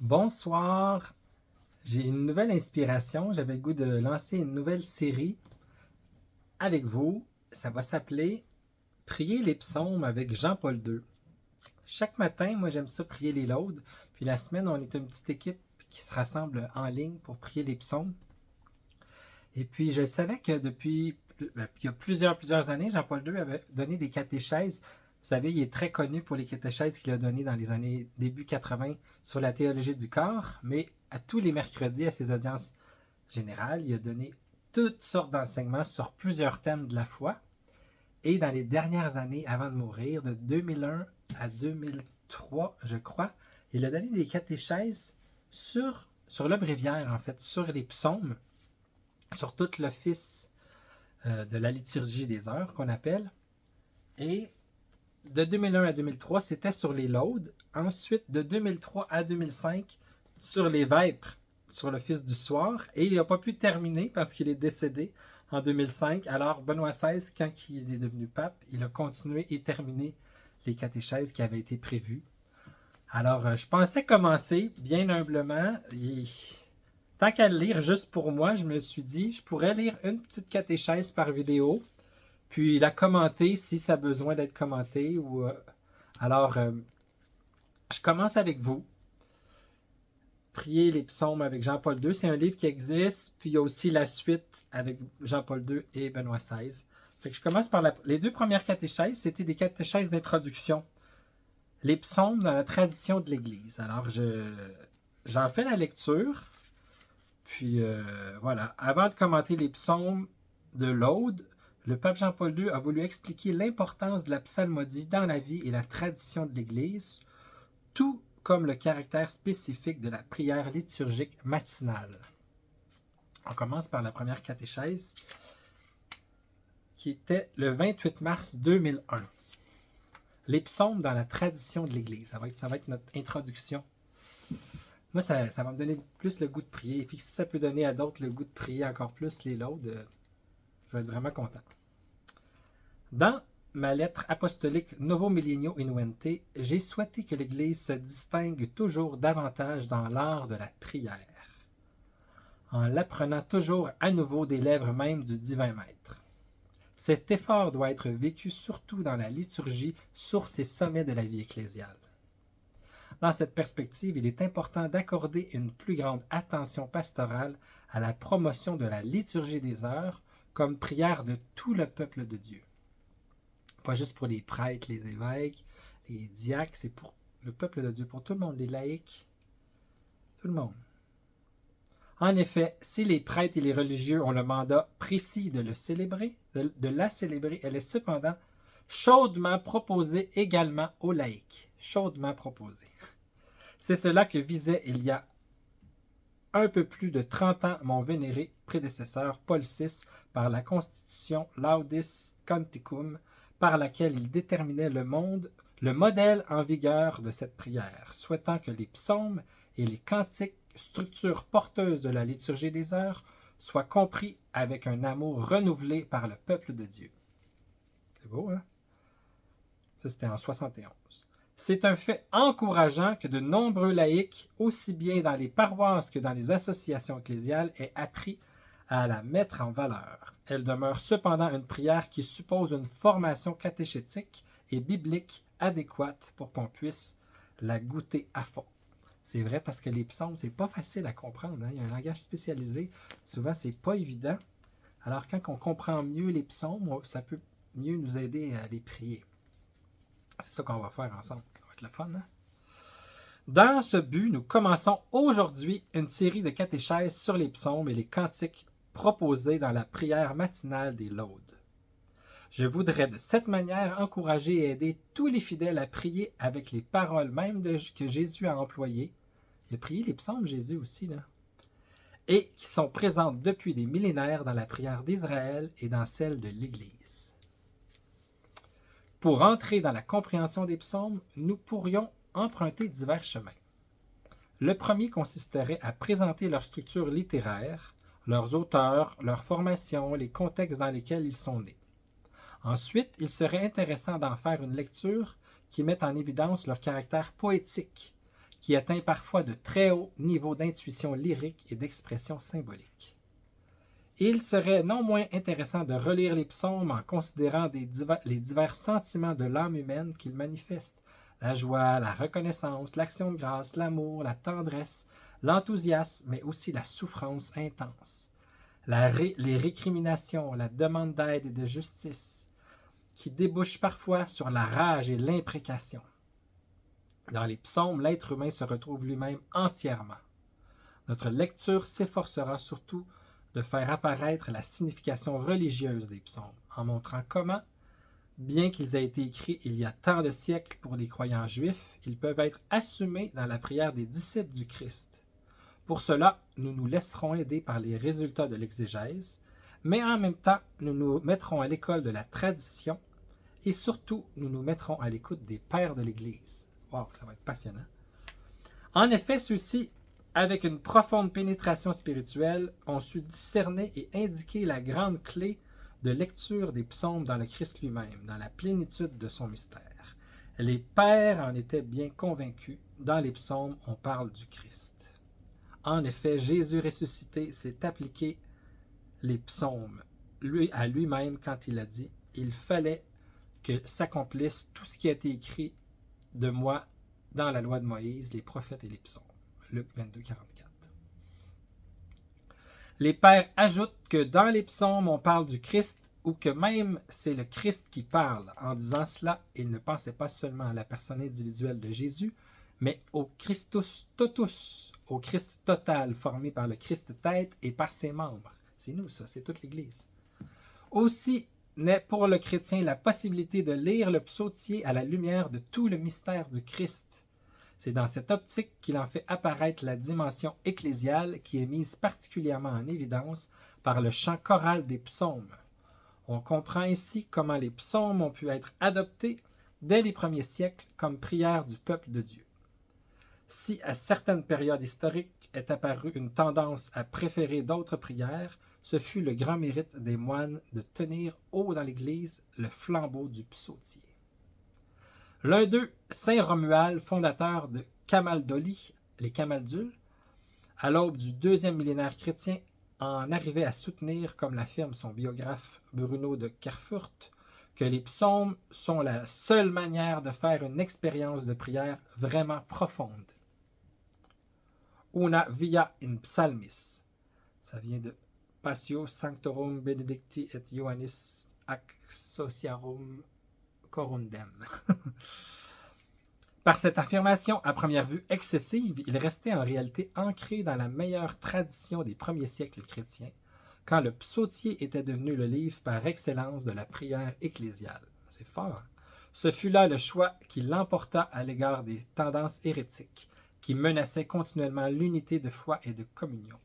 Bonsoir, j'ai une nouvelle inspiration. J'avais le goût de lancer une nouvelle série avec vous. Ça va s'appeler Prier les psaumes avec Jean-Paul II. Chaque matin, moi j'aime ça prier les laudes. Puis la semaine, on est une petite équipe qui se rassemble en ligne pour prier les psaumes. Et puis je savais que depuis il y a plusieurs années, Jean-Paul II avait donné des catéchèses. Vous savez, il est très connu pour les catéchèses qu'il a données dans les années début 80 sur la théologie du corps, mais à tous les mercredis à ses audiences générales, il a donné toutes sortes d'enseignements sur plusieurs thèmes de la foi. Et dans les dernières années avant de mourir, de 2001 à 2003, je crois, il a donné des catéchèses sur le bréviaire, en fait, sur les psaumes, sur tout l'office de la liturgie des heures qu'on appelle. Et de 2001 à 2003, c'était sur les laudes. Ensuite, de 2003 à 2005, sur les vêpres, sur l'office du soir. Et il n'a pas pu terminer parce qu'il est décédé en 2005. Alors, Benoît XVI, quand il est devenu pape, il a continué et terminé les catéchèses qui avaient été prévues. Alors, je pensais commencer bien humblement. Tant qu'à le lire juste pour moi, je me suis dit, je pourrais lire une petite catéchèse par vidéo, puis la commenter si ça a besoin d'être commenté. Alors, je commence avec vous. Prier les psaumes avec Jean-Paul II, c'est un livre qui existe, puis il y a aussi la suite avec Jean-Paul II et Benoît XVI. Fait que je commence par les deux premières catéchèses, c'était des catéchèses d'introduction. Les psaumes dans la tradition de l'Église. Alors, j'en fais la lecture. Puis voilà, avant de commenter les psaumes de l'Aude, le pape Jean-Paul II a voulu expliquer l'importance de la psalmodie dans la vie et la tradition de l'Église, tout comme le caractère spécifique de la prière liturgique matinale. On commence par la première catéchèse, qui était le 28 mars 2001. Les psaumes dans la tradition de l'Église. Ça va être notre introduction. Moi, ça va me donner plus le goût de prier. Et puis si ça peut donner à d'autres le goût de prier encore plus les laudes, je vais être vraiment content. Dans ma lettre apostolique Novo Millennio Inuente, j'ai souhaité que l'Église se distingue toujours davantage dans l'art de la prière, en l'apprenant toujours à nouveau des lèvres mêmes du divin Maître. Cet effort doit être vécu surtout dans la liturgie, source et sommet de la vie ecclésiale. Dans cette perspective, il est important d'accorder une plus grande attention pastorale à la promotion de la liturgie des heures comme prière de tout le peuple de Dieu. Pas juste pour les prêtres, les évêques, les diacres, c'est pour le peuple de Dieu, pour tout le monde, les laïcs, tout le monde. En effet, si les prêtres et les religieux ont le mandat précis de la célébrer, elle est cependant chaudement proposée également aux laïcs. Chaudement proposée. C'est cela que visait il y a un peu plus de 30 ans mon vénéré prédécesseur Paul VI par la Constitution Laudis Canticum, par laquelle il déterminait le modèle en vigueur de cette prière, souhaitant que les psaumes et les cantiques, structure porteuse de la liturgie des heures, soient compris avec un amour renouvelé par le peuple de Dieu. C'est beau, hein? Ça, c'était en 71. C'est un fait encourageant que de nombreux laïcs, aussi bien dans les paroisses que dans les associations ecclésiales, aient appris à la mettre en valeur. Elle demeure cependant une prière qui suppose une formation catéchétique et biblique adéquate pour qu'on puisse la goûter à fond. C'est vrai parce que les psaumes, c'est pas facile à comprendre. Hein? Il y a un langage spécialisé. Souvent, c'est pas évident. Alors, quand on comprend mieux les psaumes, ça peut mieux nous aider à les prier. C'est ça qu'on va faire ensemble. Ça va être le fun, hein? Dans ce but, nous commençons aujourd'hui une série de catéchèses sur les psaumes et les cantiques proposés dans la prière matinale des laudes. Je voudrais de cette manière encourager et aider tous les fidèles à prier avec les paroles même que Jésus a employées. Il a prié les psaumes, Jésus aussi, là. Et qui sont présentes depuis des millénaires dans la prière d'Israël et dans celle de l'Église. Pour entrer dans la compréhension des psaumes, nous pourrions emprunter divers chemins. Le premier consisterait à présenter leur structure littéraire, leurs auteurs, leur formation, les contextes dans lesquels ils sont nés. Ensuite, il serait intéressant d'en faire une lecture qui mette en évidence leur caractère poétique, qui atteint parfois de très hauts niveaux d'intuition lyrique et d'expression symbolique. Il serait non moins intéressant de relire les psaumes en considérant les divers sentiments de l'âme humaine qu'ils manifestent: la joie, la reconnaissance, l'action de grâce, l'amour, la tendresse, l'enthousiasme, mais aussi la souffrance intense, les récriminations, la demande d'aide et de justice, qui débouchent parfois sur la rage et l'imprécation. Dans les psaumes, l'être humain se retrouve lui-même entièrement. Notre lecture s'efforcera surtout de faire apparaître la signification religieuse des psaumes, en montrant comment, bien qu'ils aient été écrits il y a tant de siècles pour les croyants juifs, ils peuvent être assumés dans la prière des disciples du Christ. Pour cela, nous nous laisserons aider par les résultats de l'exégèse, mais en même temps, nous nous mettrons à l'école de la tradition et surtout, nous nous mettrons à l'écoute des pères de l'Église. Wow, ça va être passionnant. En effet, ceux-ci, avec une profonde pénétration spirituelle, ont su discerner et indiquer la grande clé de lecture des psaumes dans le Christ lui-même, dans la plénitude de son mystère. Les pères en étaient bien convaincus. Dans les psaumes, on parle du Christ. En effet, Jésus ressuscité s'est appliqué les psaumes à lui-même quand il a dit « Il fallait que s'accomplisse tout ce qui a été écrit de moi dans la loi de Moïse, les prophètes et les psaumes. » Luc 22, 44. Les pères ajoutent que dans les psaumes, on parle du Christ ou que même c'est le Christ qui parle. En disant cela, ils ne pensaient pas seulement à la personne individuelle de Jésus, mais au Christus totus, au Christ total formé par le Christ tête et par ses membres. C'est nous ça, c'est toute l'Église. Aussi naît pour le chrétien la possibilité de lire le psautier à la lumière de tout le mystère du Christ. C'est dans cette optique qu'il en fait apparaître la dimension ecclésiale qui est mise particulièrement en évidence par le chant choral des psaumes. On comprend ainsi comment les psaumes ont pu être adoptés dès les premiers siècles comme prière du peuple de Dieu. Si à certaines périodes historiques est apparue une tendance à préférer d'autres prières, ce fut le grand mérite des moines de tenir haut dans l'Église le flambeau du psautier. L'un d'eux, saint Romuald, fondateur de Camaldoli, les Camaldules, à l'aube du deuxième millénaire chrétien, en arrivait à soutenir, comme l'affirme son biographe Bruno de Kerfurt, que les psaumes sont la seule manière de faire une expérience de prière vraiment profonde. Una via in psalmis. Ça vient de Passio Sanctorum Benedicti et Ioannis ac Sociarum Corundem. Par cette affirmation, à première vue excessive, il restait en réalité ancré dans la meilleure tradition des premiers siècles chrétiens, quand le psautier était devenu le livre par excellence de la prière ecclésiale. C'est fort. Ce fut là le choix qui l'emporta à l'égard des tendances hérétiques, qui menaçaient continuellement l'unité de foi et de communion.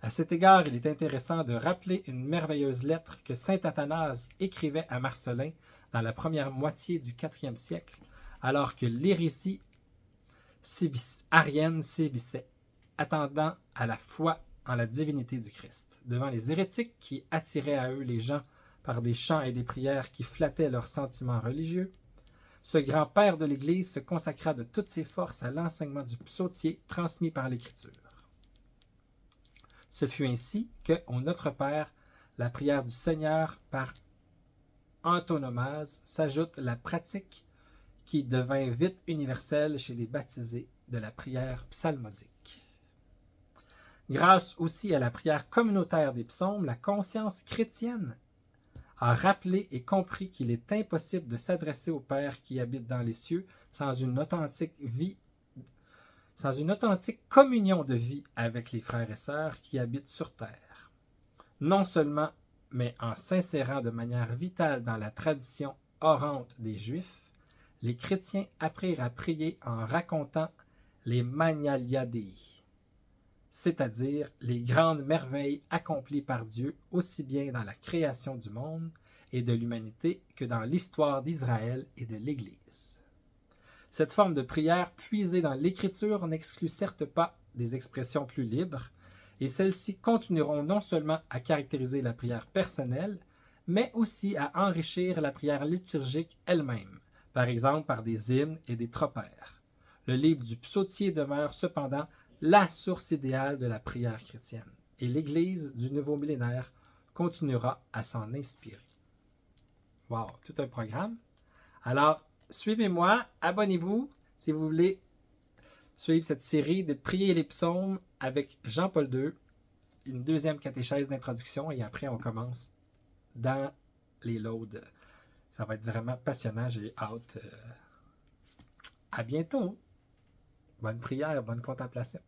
À cet égard, il est intéressant de rappeler une merveilleuse lettre que saint Athanase écrivait à Marcellin dans la première moitié du IVe siècle, alors que l'hérésie arienne sévissait, attendant à la foi en la divinité du Christ. Devant les hérétiques qui attiraient à eux les gens par des chants et des prières qui flattaient leurs sentiments religieux, ce grand père de l'Église se consacra de toutes ses forces à l'enseignement du psautier transmis par l'Écriture. Ce fut ainsi que, au Notre Père, la prière du Seigneur par antonomase, s'ajoute la pratique qui devint vite universelle chez les baptisés de la prière psalmodique. Grâce aussi à la prière communautaire des psaumes, la conscience chrétienne a rappelé et compris qu'il est impossible de s'adresser au Père qui habite dans les cieux sans une authentique communion de vie avec les frères et sœurs qui habitent sur terre. Non seulement, mais en s'insérant de manière vitale dans la tradition orante des Juifs, les chrétiens apprirent à prier en racontant les Magnaliadei, c'est-à-dire les grandes merveilles accomplies par Dieu aussi bien dans la création du monde et de l'humanité que dans l'histoire d'Israël et de l'Église. Cette forme de prière puisée dans l'Écriture n'exclut certes pas des expressions plus libres, et celles-ci continueront non seulement à caractériser la prière personnelle, mais aussi à enrichir la prière liturgique elle-même, par exemple par des hymnes et des tropères. Le livre du psautier demeure cependant la source idéale de la prière chrétienne, et l'Église du nouveau millénaire continuera à s'en inspirer. Wow, tout un programme. Alors, suivez-moi, abonnez-vous si vous voulez suivre cette série de Prier les psaumes avec Jean-Paul II, une deuxième catéchèse d'introduction, et après on commence dans les laudes. Ça va être vraiment passionnant, j'ai hâte. À bientôt. Bonne prière, bonne contemplation.